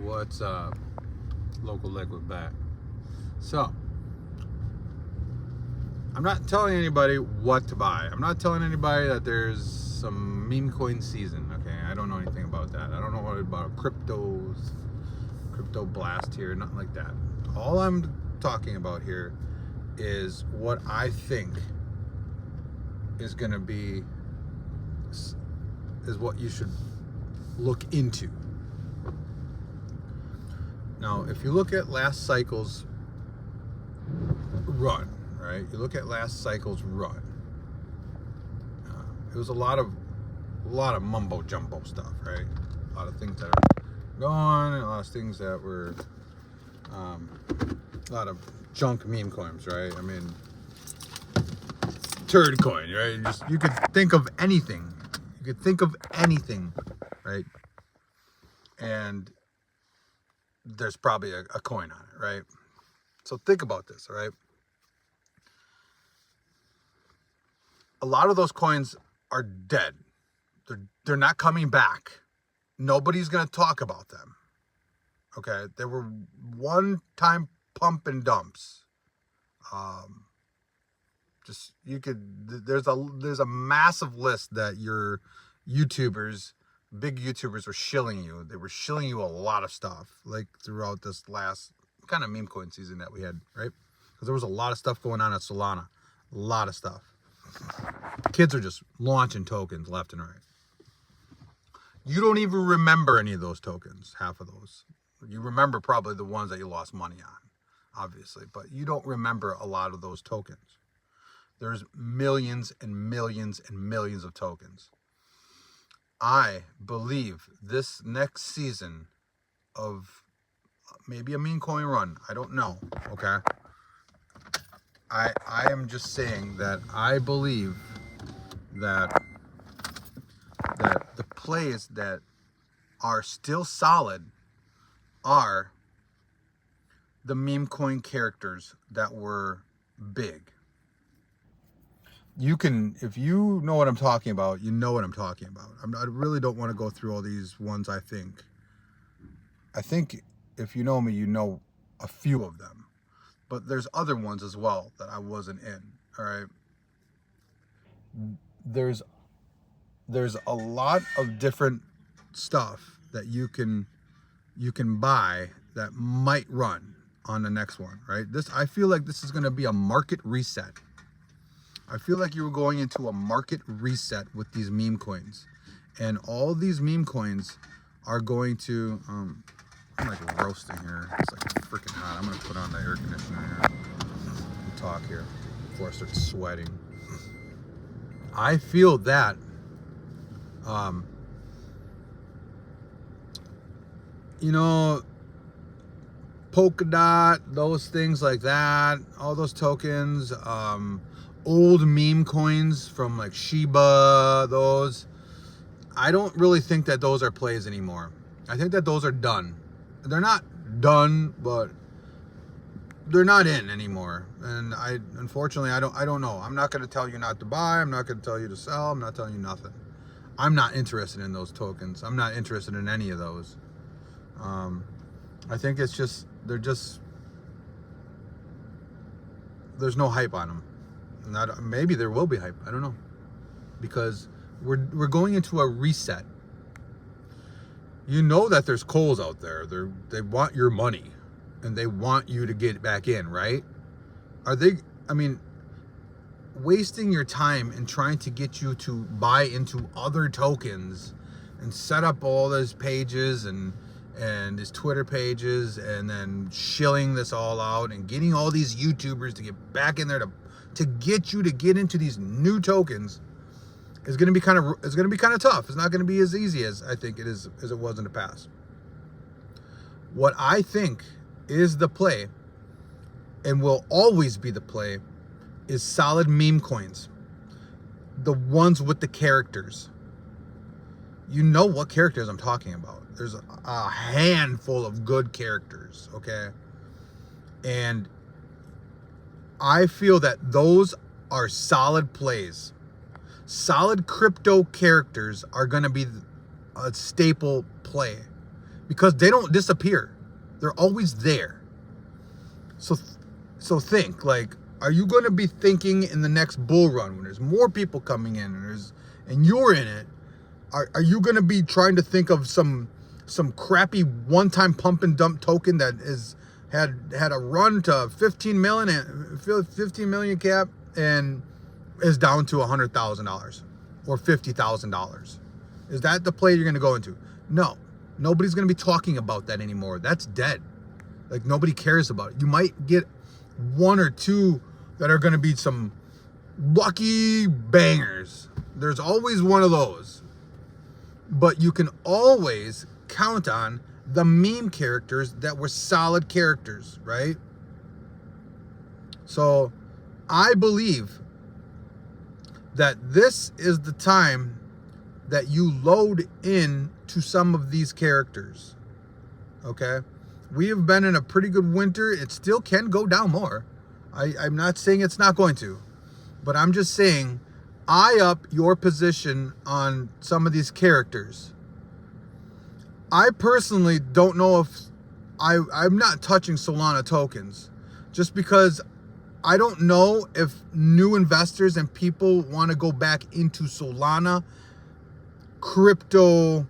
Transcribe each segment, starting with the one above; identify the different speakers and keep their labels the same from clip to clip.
Speaker 1: What's up? Local Liquid back. So, I'm not telling anybody what to buy. I'm not telling anybody that there's some meme coin season. Okay, I don't know anything about that. I don't know what about crypto blast here, nothing like that. All I'm talking about here is what I think is going to be is what you should look into. Now, if you look at last cycle's run, right? You look at last cycle's run. It was a lot of mumbo jumbo stuff, right? A lot of things that are gone, and a lot of things that were a lot of junk meme coins, right? I mean, turd coin, right? You could think of anything. You could think of anything, right? And there's probably a coin on it, right? So think about this, all right? A lot of those coins are dead. They're not coming back. Nobody's going to talk about them. Okay? They were one-time pump and dumps. There's a massive list that your YouTubers, big YouTubers, were shilling you. They were shilling you a lot of stuff, like throughout this last kind of meme coin season that we had, right? Because there was a lot of stuff going on at Solana. A lot of stuff. Kids are just launching tokens left and right. You don't even remember any of those tokens, half of those. You remember probably the ones that you lost money on, obviously, but you don't remember a lot of those tokens. There's millions and millions and millions of tokens. I believe this next season of maybe a meme coin run, I don't know, okay? I am just saying that I believe that the plays that are still solid are the meme coin characters that were big. You can, if you know what I'm talking about, you know what I'm talking about. I really don't want to go through all these ones. I think if you know me, you know a few of them. But there's other ones as well that I wasn't in, all right? There's a lot of different stuff that you can buy that might run on the next one, right? I feel like this is going to be a market reset. I feel like you were going into a market reset with these meme coins. And all these meme coins are going to... I'm like roasting here. It's like freaking hot. I'm going to put on the air conditioner here and talk here before I start sweating. I feel that Polkadot, those things like that, all those tokens, old meme coins from like Shiba, those, I don't really think that those are plays anymore. I think that those are done. They're not done, but they're not in anymore. And unfortunately, I don't know. I'm not going to tell you not to buy. I'm not going to tell you to sell. I'm not telling you nothing. I'm not interested in those tokens. I'm not interested in any of those. I think it's just, there's no hype on them. Maybe there will be hype. I don't know. Because we're going into a reset. You know that there's coals out there. They want your money and they want you to get back in, right? Wasting your time and trying to get you to buy into other tokens and set up all those pages and his Twitter pages and then shilling this all out and getting all these YouTubers to get back in there to get you to get into these new tokens is going to be kind of tough. It's not going to be as easy as I think it is as it was in the past. What I think is the play and will always be the play is solid meme coins. The ones with the characters. You know what characters I'm talking about. There's a handful of good characters, okay? And I feel that those are solid plays. Solid crypto characters are going to be a staple play because they don't disappear. They're always there. So think, like, are you going to be thinking in the next bull run when there's more people coming in and you're in it? Are you going to be trying to think of some crappy one-time pump and dump token that had a run to 15 million cap and is down to $100,000 or $50,000? Is that the play you're going to go into? No, nobody's going to be talking about that anymore. That's dead. Like, nobody cares about it. You might get one or two that are going to be some lucky bangers. There's always one of those. But you can always count on the meme characters that were solid characters, right? So I believe that this is the time that you load in to some of these characters. Okay? We have been in a pretty good winter. It still can go down more. I'm not saying it's not going to, but I'm just saying eye up your position on some of these characters. I personally don't know if I'm not touching Solana tokens, just because I don't know if new investors and people want to go back into Solana crypto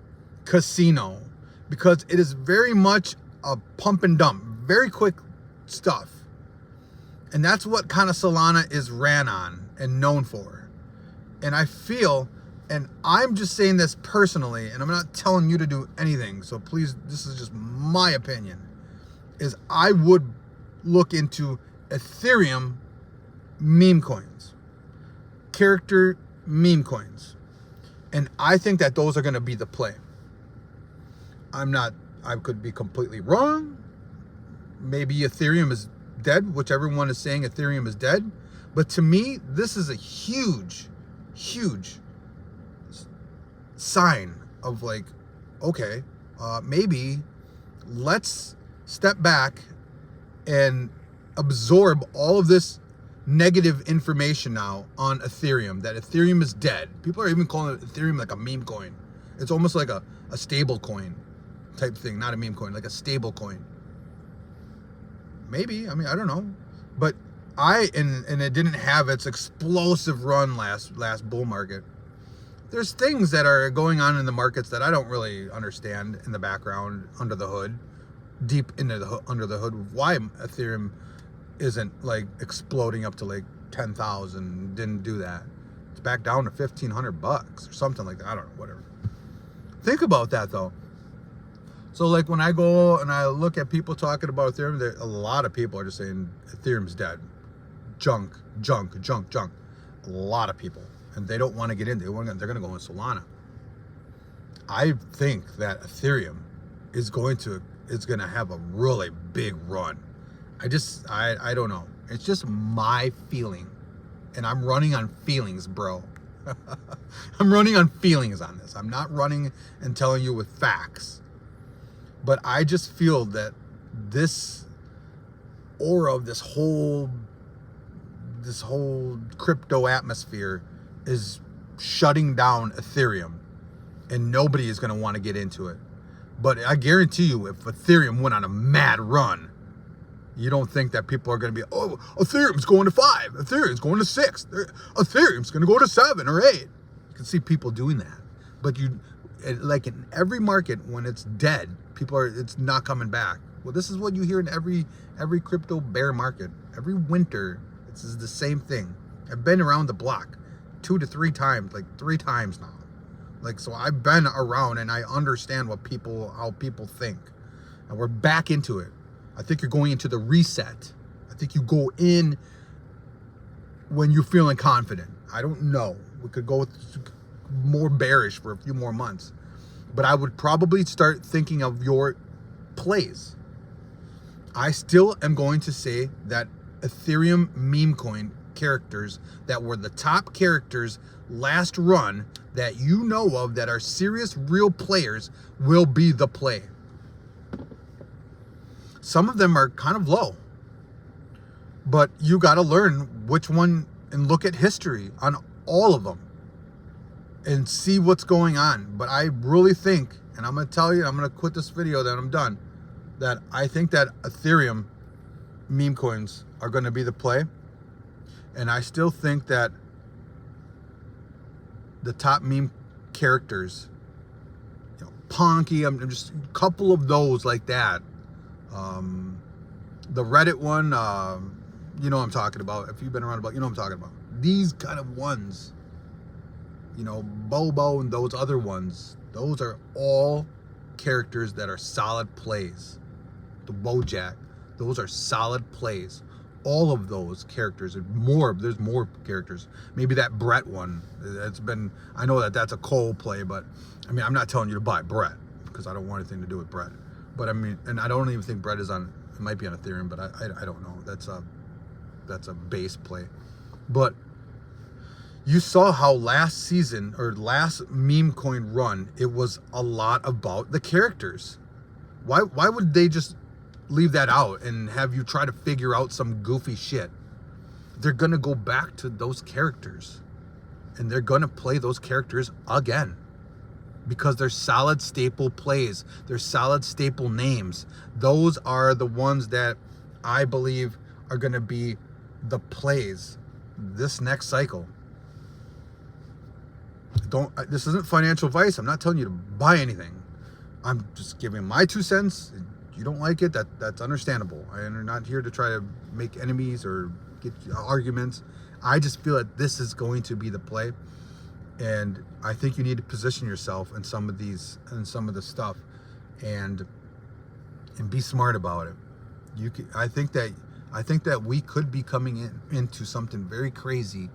Speaker 1: casino, because it is very much a pump and dump, very quick stuff. And that's what kind of Solana is ran on and known for. And I feel, and I'm just saying this personally, and I'm not telling you to do anything, so please, this is just my opinion, is I would look into Ethereum meme coins, character meme coins. And I think that those are going to be the play. I could be completely wrong. Maybe Ethereum is dead, which everyone is saying Ethereum is dead. But to me, this is a huge sign of, like, okay, maybe let's step back and absorb all of this negative information now on Ethereum, that Ethereum is dead. People are even calling it Ethereum like a meme coin. It's almost like a stable coin type thing, not a meme coin, like a stable coin. Maybe, I mean, I don't know. But and it didn't have its explosive run last bull market. There's things that are going on in the markets that I don't really understand in the background, under the hood, deep into under the hood, of why Ethereum isn't like exploding up to like 10,000. Didn't do that. It's back down to $1,500 or something like that. I don't know, whatever. Think about that though. So like when I go and I look at people talking about Ethereum, a lot of people are just saying Ethereum's dead. Junk. A lot of people. And they don't want to get in. They're going to go in Solana. I think that Ethereum is going to have a really big run. I don't know. It's just my feeling. And I'm running on feelings, bro. I'm running on feelings on this. I'm not running and telling you with facts. But I just feel that this aura of this whole crypto atmosphere is shutting down Ethereum, and nobody is going to want to get into it. But I guarantee you, if Ethereum went on a mad run, you don't think that people are going to be, oh, Ethereum's going to 5, Ethereum's going to 6, Ethereum's going to go to 7 or 8. You can see people doing that. But like in every market, when it's dead, it's not coming back. Well, this is what you hear in every crypto bear market. Every winter, this is the same thing. I've been around the block 2 to 3 times, like 3 times now. Like, so I've been around and I understand how people think. And we're back into it. I think you're going into the reset. I think you go in when you're feeling confident. I don't know. We could go more bearish for a few more months. But I would probably start thinking of your plays. I still am going to say that Ethereum meme coin characters that were the top characters last run that you know of that are serious, real players will be the play. Some of them are kind of low, but you got to learn which one and look at history on all of them and see what's going on. But I really think, and I'm going to tell you, I'm going to quit this video, then I'm done, that I think that Ethereum meme coins are going to be the play. And I still think that the top meme characters, you know, Ponky, I'm just a couple of those like that. The Reddit one, you know what I'm talking about. If you've been around about, you know what I'm talking about. These kind of ones, you know, Bobo and those other ones, those are all characters that are solid plays. The Bojack, those are solid plays. All of those characters, and more, there's more characters. Maybe that Brett one, it's been, I know that that's a Cole play, but I mean, I'm not telling you to buy Brett because I don't want anything to do with Brett. But I mean, and I don't even think Brett is on, it might be on Ethereum, but I don't know. That's a base play. But you saw how last season or last meme coin run, it was a lot about the characters. Why would they just leave that out and have you try to figure out some goofy shit? They're gonna go back to those characters and they're gonna play those characters again because they're solid staple plays. They're solid staple names. Those are the ones that I believe are gonna be the plays this next cycle. This isn't financial advice. I'm not telling you to buy anything. I'm just giving my 2 cents. You don't like it, that's understandable. I'm not here to try to make enemies or get arguments. I just feel that this is going to be the play, and I think you need to position yourself in some of these, in some of the stuff, and be smart about it. I think that we could be coming into something very crazy,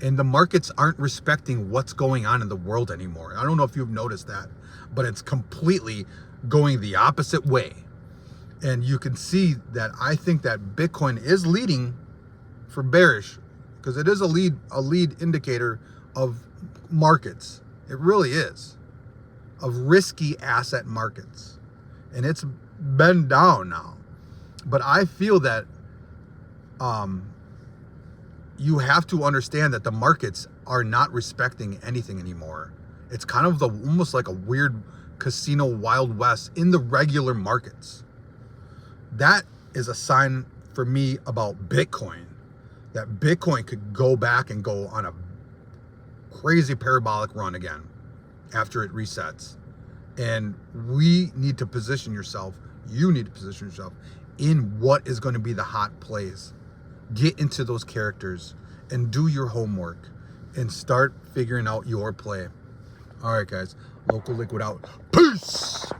Speaker 1: and the markets aren't respecting what's going on in the world anymore. I don't know if you've noticed that, but it's completely going the opposite way. And you can see that I think that Bitcoin is leading for bearish, because it is a lead indicator of markets. It really is, of risky asset markets. And it's been down now. But I feel that you have to understand that the markets are not respecting anything anymore. It's kind of almost like a weird casino Wild West in the regular markets. That is a sign for me about Bitcoin, that Bitcoin could go back and go on a crazy parabolic run again after it resets. And we need to position yourself, you need to position yourself in what is going to be the hot plays. Get into those characters and do your homework and start figuring out your play. All right, guys, Local Liquid out. Peace.